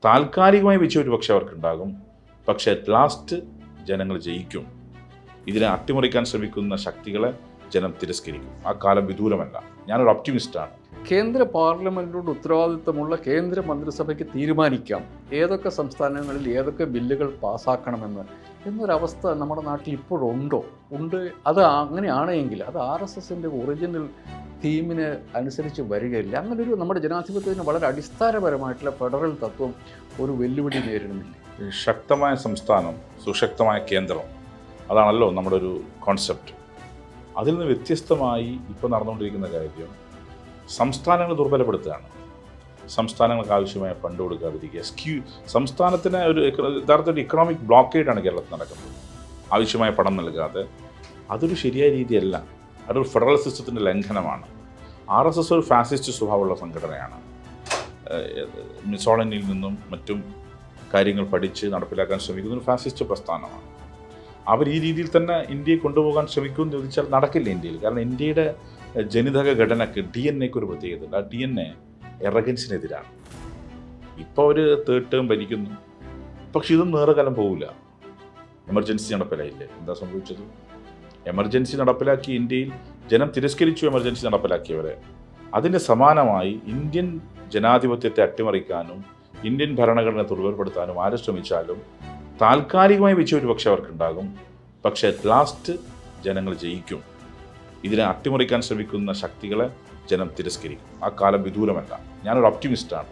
താൽക്കാലികമായി വിജയം ഒരു പക്ഷേ അവർക്കുണ്ടാകും. പക്ഷേ അറ്റ് ലാസ്റ്റ് ജനങ്ങൾ ജയിക്കും. ഇതിനെ അട്ടിമറിക്കാൻ ശ്രമിക്കുന്ന ശക്തികളെ ജനം തിരസ്കരിക്കും. ആ കാലം വിദൂരമല്ല. ഞാനൊരു ഒപ്റ്റിമിസ്റ്റാണ്. കേന്ദ്ര പാർലമെൻറ്റിനോട് ഉത്തരവാദിത്തമുള്ള കേന്ദ്ര മന്ത്രിസഭയ്ക്ക് തീരുമാനിക്കാം ഏതൊക്കെ സംസ്ഥാനങ്ങളിൽ ഏതൊക്കെ ബില്ലുകൾ പാസ്സാക്കണമെന്ന് എന്നൊരവസ്ഥ നമ്മുടെ നാട്ടിൽ ഇപ്പോഴുണ്ടോ? ഉണ്ട്. അത് അങ്ങനെയാണെങ്കിൽ അത് RSSൻ്റെ ഒറിജിനൽ തീമിന് അനുസരിച്ച് വരികയില്ല. അങ്ങനൊരു നമ്മുടെ ജനാധിപത്യത്തിന് വളരെ അടിസ്ഥാനപരമായിട്ടുള്ള ഫെഡറൽ തത്വം ഒരു വെല്ലുവിളി നേരിടുന്നില്ല. ശക്തമായ സംസ്ഥാനം, സുശക്തമായ കേന്ദ്രം, അതാണല്ലോ നമ്മുടെ ഒരു കോൺസെപ്റ്റ്. അതിൽ നിന്ന് വ്യത്യസ്തമായി ഇപ്പോൾ നടന്നുകൊണ്ടിരിക്കുന്ന കാര്യം സംസ്ഥാനങ്ങൾ ദുർബലപ്പെടുത്തുകയാണ്. സംസ്ഥാനങ്ങൾക്ക് ആവശ്യമായ ഫണ്ട് കൊടുക്കാതിരിക്കുക. സംസ്ഥാനത്തിന് ഒരു യഥാർത്ഥ ഇക്കണോമിക് ബ്ലോക്കേഡാണ് കേരളത്തിൽ നടക്കുന്നത്. ആവശ്യമായ പണം നൽകാതെ. അതൊരു ശരിയായ രീതിയല്ല. അതൊരു ഫെഡറൽ സിസ്റ്റത്തിൻ്റെ ലംഘനമാണ്. RSS ഒരു ഫാസിസ്റ്റ് സ്വഭാവമുള്ള സംഘടനയാണ്. മിസോളനിയിൽ നിന്നും മറ്റും കാര്യങ്ങൾ പഠിച്ച് നടപ്പിലാക്കാൻ ശ്രമിക്കുന്ന ഒരു ഫാസിസ്റ്റ് പ്രസ്ഥാനമാണ്. അവർ ഈ രീതിയിൽ തന്നെ ഇന്ത്യയെ കൊണ്ടുപോകാൻ ശ്രമിക്കുമെന്ന് ചോദിച്ചാൽ നടക്കില്ല ഇന്ത്യയിൽ. കാരണം ഇന്ത്യയുടെ ജനിതക ഘടനയ്ക്ക് DNA ഒരു പ്രത്യേകതയുണ്ട്. ആ DNA എറഗൻസിനെതിരാണ്. ഇപ്പോൾ അവർ തേർഡ് ടേം ഭരിക്കുന്നു. പക്ഷെ ഇതൊന്നും ഏറെക്കാലം പോകില്ല. എമർജൻസി നടപ്പിലായില്ലേ? എന്താ സംഭവിച്ചത്? എമർജൻസി നടപ്പിലാക്കി ഇന്ത്യയിൽ ജനം തിരസ്കരിച്ചു എമർജൻസി നടപ്പിലാക്കിയവരെ. അതിന് സമാനമായി ഇന്ത്യൻ ജനാധിപത്യത്തെ അട്ടിമറിക്കാനും ഇന്ത്യൻ ഭരണഘടന ദുർബലപ്പെടുത്താനും ആര് ശ്രമിച്ചാലും താൽക്കാലികമായി വിജയം ഒരു പക്ഷേ അവർക്കുണ്ടാകും. പക്ഷേ അറ്റ് ലാസ്റ്റ് ജനങ്ങൾ ജയിക്കും. ഇതിനെ അട്ടിമറിക്കാൻ ശ്രമിക്കുന്ന ശക്തികളെ ജനം തിരസ്കരിക്കും. ആ കാലം വിദൂരമല്ല. ഞാനൊരു ഒപ്റ്റിമിസ്റ്റാണ്.